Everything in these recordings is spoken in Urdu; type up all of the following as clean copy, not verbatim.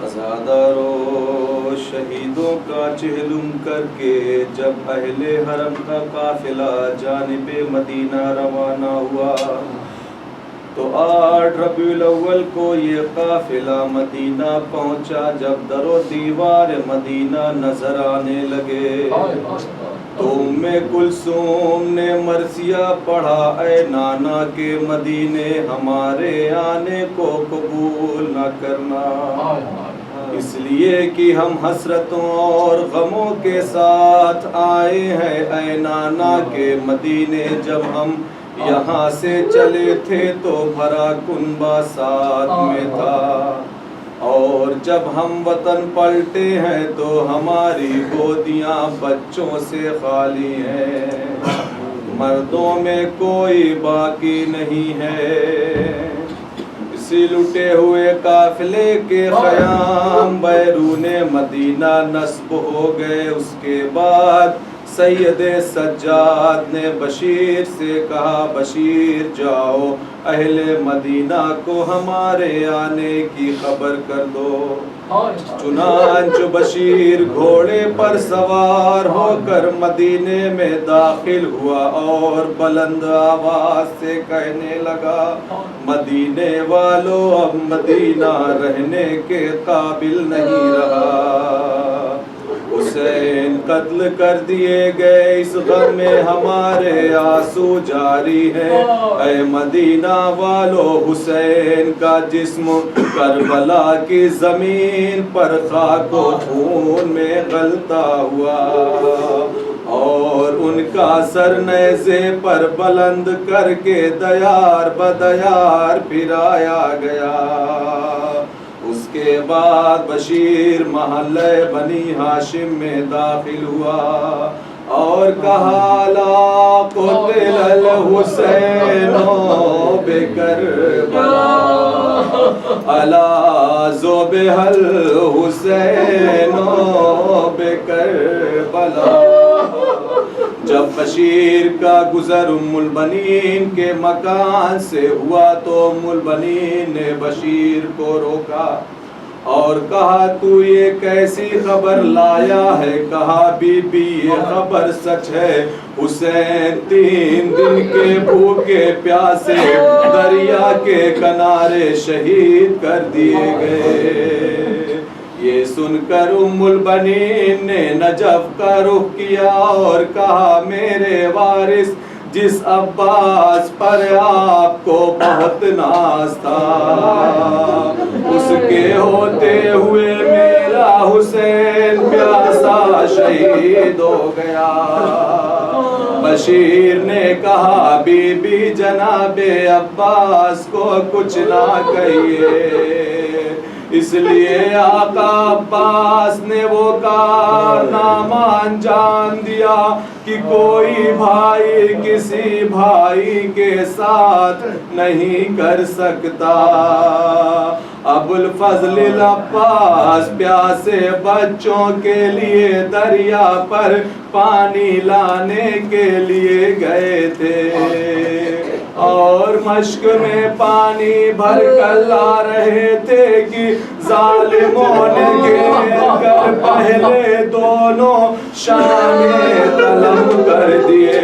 عزادارو شہیدوں کا چہلم کر کے جب اہل حرم کا قافلہ جانب مدینہ روانہ ہوا تو 8 ربیع الاول کو یہ قافلہ مدینہ پہنچا. جب در و دیوار مدینہ نظر آنے لگے تو ام کلثوم نے مرثیہ پڑھا، اے نانا کے مدینے ہمارے آنے کو قبول نہ کرنا، اس لیے کہ ہم حسرتوں اور غموں کے ساتھ آئے ہیں. اے نانا کے مدینے جب ہم یہاں سے چلے تھے تو بھرا کنبہ ساتھ میں تھا، اور جب ہم وطن پلٹے ہیں تو ہماری گودیاں بچوں سے خالی ہیں، مردوں میں کوئی باقی نہیں ہے. اسی لٹے ہوئے قافلے کے خیام بیرون مدینہ نصب ہو گئے. اس کے بعد سید سجاد نے بشیر سے کہا، بشیر جاؤ اہل مدینہ کو ہمارے آنے کی خبر کر دو. چنانچہ بشیر گھوڑے پر سوار ہو کر مدینے میں داخل ہوا اور بلند آواز سے کہنے لگا، مدینے والو اب مدینہ رہنے کے قابل نہیں رہا، حسین قتل کر دیے گئے، اس غم میں ہمارے آنسو جاری ہیں. اے مدینہ والو حسین کا جسم کربلا کی زمین پر خاک و خون میں غلطا ہوا اور ان کا سر نیزے پر بلند کر کے دیار بدیار پھرایا گیا. اس کے بعد بشیر محلہ بنی ہاشم میں داخل ہوا اور کہا، لا قتل الحسین بکربلا الا ذبح الحسین بکربلا. جب بشیر کا گزر ام البنین کے مکان سے ہوا تو ام البنین نے بشیر کو روکا اور کہا، تو یہ کیسی خبر لایا ہے؟ کہا، بی بی یہ خبر سچ ہے، حسین 3 دن کے بھوکے پیاسے دریا کے کنارے شہید کر دیے گئے. یہ سن کر ام البنین نے نجف کا رخ کیا اور کہا، میرے وارث جس عباس پر آپ کو بہت ناز تھا، اس کے ہوتے ہوئے میرا حسین پیاسا شہید ہو گیا. بشیر نے کہا، بی بی جناب عباس کو کچھ نہ کہیے، اس لیے آقا عباس نے وہ کارنامہ انجام دیا کہ کوئی بھائی کسی بھائی کے ساتھ نہیں کر سکتا. ابو الفضل العباس پیاسے بچوں کے لیے دریا پر پانی لانے کے لیے گئے تھے اور مشک میں پانی بھر کر لا رہے تھے کہ ظالموں نے گھیر کر پہلے دونوں شانے قلم کر دیے،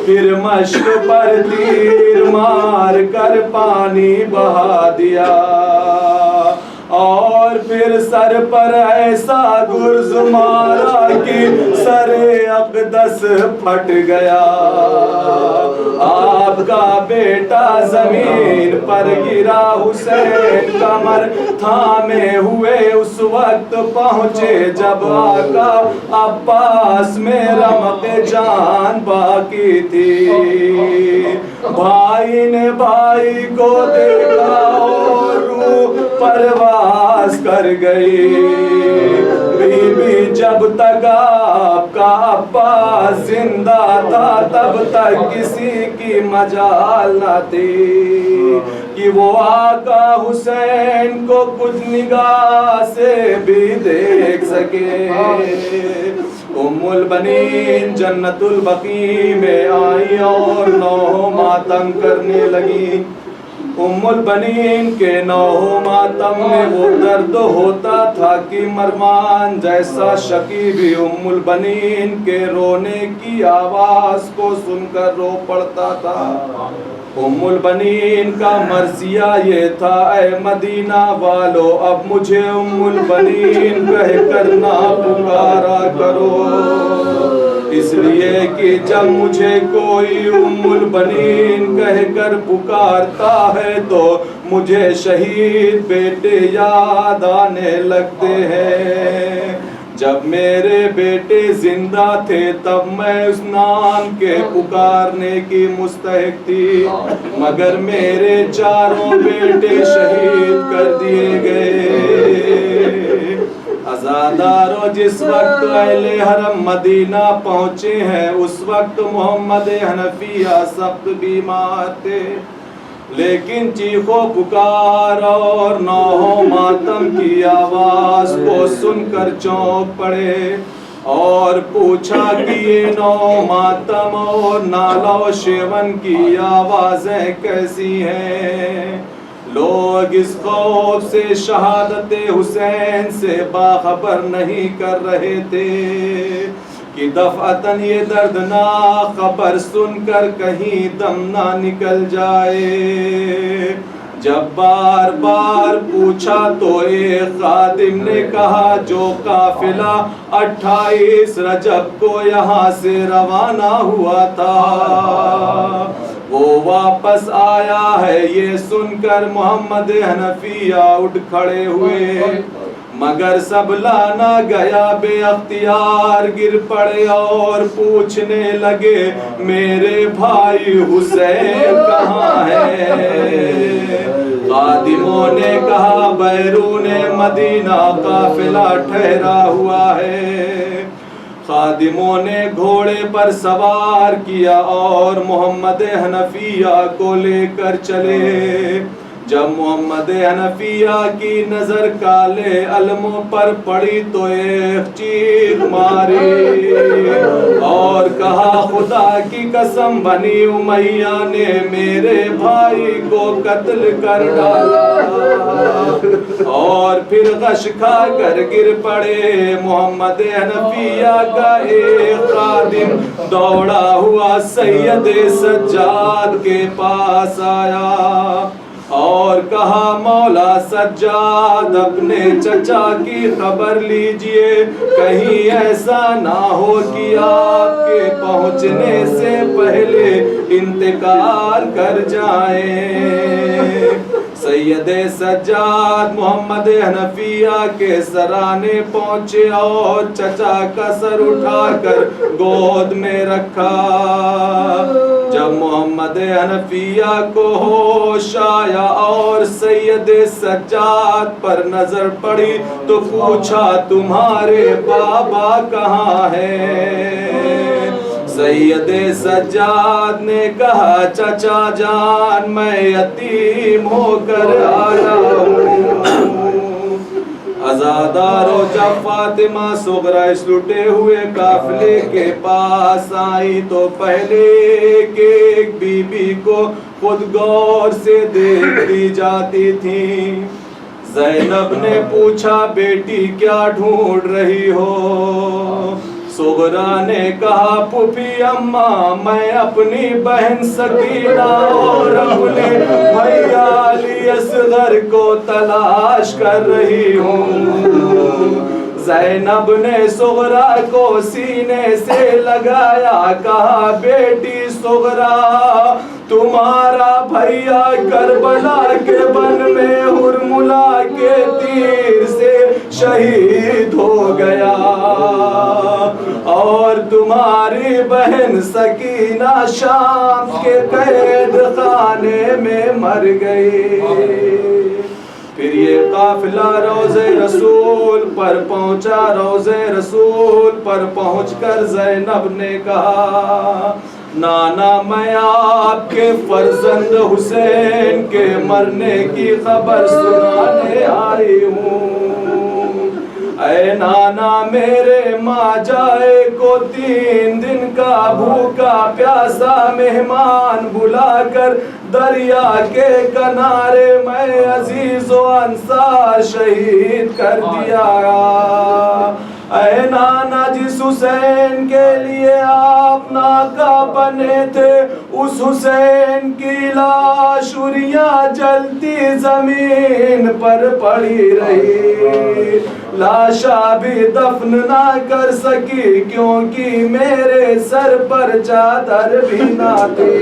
پھر مشک پر تیر مار کر پانی بہا دیا اور پھر سر پر ایسا گرز مارا کہ سر اقدس پھٹ گیا. آپ کا بیٹا زمین پر گرا، حسین کمر تھامے ہوئے اس وقت پہنچے جب آقا عباس میں رمق جان باقی تھی. بھائی نے بھائی کو دیکھا اور روح پرواز کر گئی. بی بی جب تک آپ کا عباس زندہ تھا تب تک کسی کی مجال نہ تھی کہ وہ آقا حسین کو کچھ نگاہ سے بھی دیکھ سکے. ام البنین جنت البقیع میں آئی اور 9 ماتم کرنے لگی. ام البنین کے نوح ماتم میں وہ درد ہوتا تھا کہ مرمان جیسا شکی بھی ام البنین کے رونے کی آواز کو سن کر رو پڑتا تھا۔ ام البنین کا مرثیہ یہ تھا، اے مدینہ والو اب مجھے ام البنین کہہ کر نہ پکارا کرو، اس لیے کہ جب مجھے کوئی ام البنین کہہ کر پکارتا ہے تو مجھے شہید بیٹے یاد آنے لگتے ہیں۔ جب میرے بیٹے زندہ تھے تب میں اس نام کے پکارنے کی مستحق تھی، مگر میرے چاروں بیٹے شہید کر دیے گئے۔ عزادارو جس وقت اہل حرم مدینہ پہنچے ہیں اس وقت محمد حنفیہ سخت بیمار تھے، لیکن چیخ و پکار اور نوح و ماتم کی آواز کو سن کر چونک پڑے اور پوچھا کہ یہ نوح ماتم اور نالہ و شیون کی آوازیں کیسی ہیں؟ لوگ اس خوف سے شہادت حسین سے باخبر نہیں کر رہے تھے کہ دفعتاً یہ دردناک خبر سن کر کہیں دم نہ نکل جائے۔ جب بار بار پوچھا تو ایک خادم نے کہا جو قافلہ 28 رجب کو یہاں سے روانہ ہوا تھا وہ واپس آیا ہے۔ یہ سن کر محمد حنفیہ اٹھ کھڑے ہوئے، مگر سنبھلا نہ گیا، بے اختیار گر پڑے اور پوچھنے لگے میرے بھائی حسین کہاں ہے؟ خادموں نے کہا بیرون مدینہ قافلہ ٹھہرا ہوا ہے۔ خادموں نے گھوڑے پر سوار کیا اور محمد حنفیہ کو لے کر چلے۔ جب محمد حنفیہ کی نظر کالے علموں پر پڑی تو ایک چیخ ماری اور کہا خدا کی قسم بنی امیہ نے میرے بھائی کو قتل کر ڈالا، اور پھر غش کھا کر گر پڑے۔ محمد حنفیہ کا ایک خادم دوڑا ہوا سید سجاد کے پاس آیا اور کہا مولا سجاد اپنے چچا کی خبر لیجئے، کہیں ایسا نہ ہو کہ آپ کے پہنچنے سے پہلے انتقال کر جائیں۔ سید سجاد محمد حنفیہ کے سرانے پہنچے اور چچا کا سر اٹھا کر گود میں رکھا۔ جب محمد حنفیہ کو ہوش آیا اور سید سجاد پر نظر پڑی تو پوچھا تمہارے بابا کہاں ہیں؟ سید سجاد نے کہا چچا جان میں یتیم ہو کر آیا ہوں۔ عزادارو جب فاطمہ صغرا اس لٹے ہوئے قافلے کے پاس آئی تو پہلے ایک بی بی کو خود غور سے دیکھتی جاتی تھی۔ زینب نے پوچھا بیٹی کیا ڈھونڈ رہی ہو؟ صغرا نے کہا پھوپھی اماں میں اپنی بہن سکینہ اور اپنے بھیا علی اصغر کو تلاش کر رہی ہوں۔ زینب نے صغرا کو سینے سے لگایا، کہا بیٹی صغرا تمہارا بھیا کربلا کے بن میں ہرملا کے تیر سے شہید ہو گیا اور تمہاری بہن سکینہ شام کے قید خانے میں مر گئی۔ پھر یہ قافلہ روضہ رسول پر پہنچا۔ روضہ رسول پر پہنچ کر زینب نے کہا نانا میں آپ کے فرزند حسین کے مرنے کی خبر سنانے آئی ہوں۔ اے نانا میرے ماجائے کو 3 دن کا بھوکا پیاسا مہمان بلا کر دریا کے کنارے میں عزیز و انصار شہید کر دیا۔ اے نانا جس حسین کے لیے آپ ناکا بنے تھے، اس حسین کی لاش عریاں جلتی زمین پر پڑی رہی، لاشا بھی دفن نہ کر سکی کیونکہ میرے سر پر چادر بھی نہ تھی۔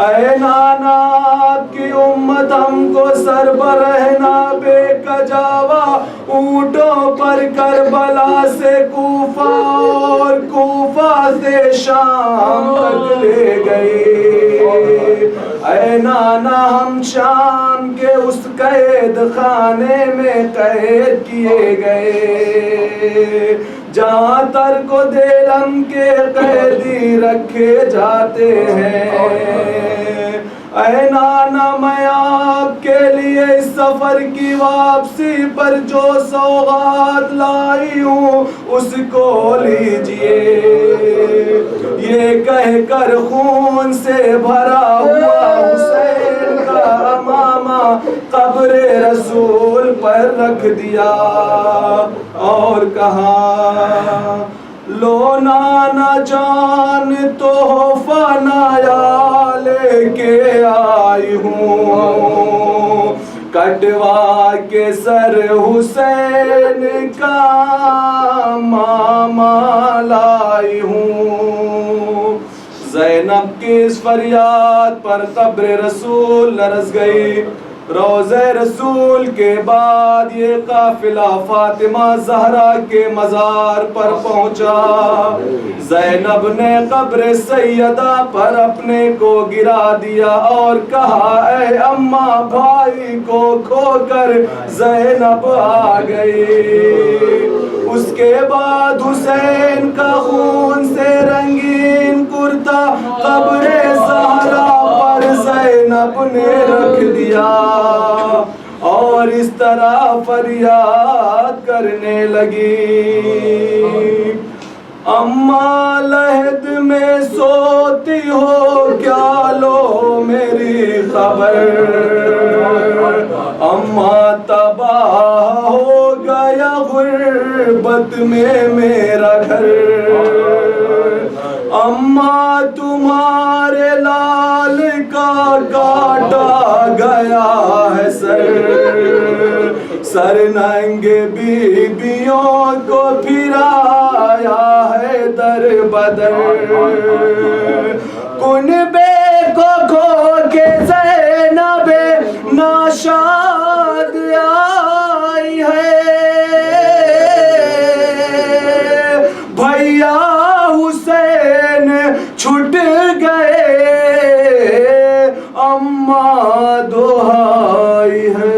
اے نانا آپ کی امت ہم کو سربرہنا بے کجاوا اونٹوں پر کربلا سے کوفہ اور کوفہ سے شام تک لے گئی۔ اے نانا ہم شام کے اس قید خانے میں قید کیے گئے جہاں ترک و دیلم کے قیدی رکھے جاتے ہیں۔ اے نانا میں آپ کے لیے اس سفر کی واپسی پر جو سوغات لائی ہوں اس کو لیجئے۔ یہ کہہ کر خون سے بھرا ہوا حسین کا امامہ قبر رسول پر رکھ دیا اور کہا، لو نانا جان تحفہ نایا لے کے آئی ہوں، کٹوا کے سر حسین کا ماما لائی ہوں۔ زینب کی اس فریاد پر قبر رسول لرز گئی۔ روضہ رسول کے بعد یہ قافلہ فاطمہ زہرا کے مزار پر پہنچا۔ زینب نے قبر سیدہ پر اپنے کو گرا دیا اور کہا، اے اماں بھائی کو کھو کر زینب آ گئی۔ اس کے بعد حسین کا خون سے رنگین کرتا قبر زہرا پر زینب نے رکھ دیا اور اس طرح فریاد کرنے لگی، اماں لحد میں سوتی ہو کیا لو میری خبر، اماں تباہ ہو گیا غربت میں میرا گھر، اماں تمہارے لال کا کاٹا گیا ہے سر ننگ بیبیوں کو پھرایا ہے در بدر، کنبے کو کھو کے زینب ناشاد آئی ہے، بھیا حسین چھٹ گئے اماں دہائی ہے۔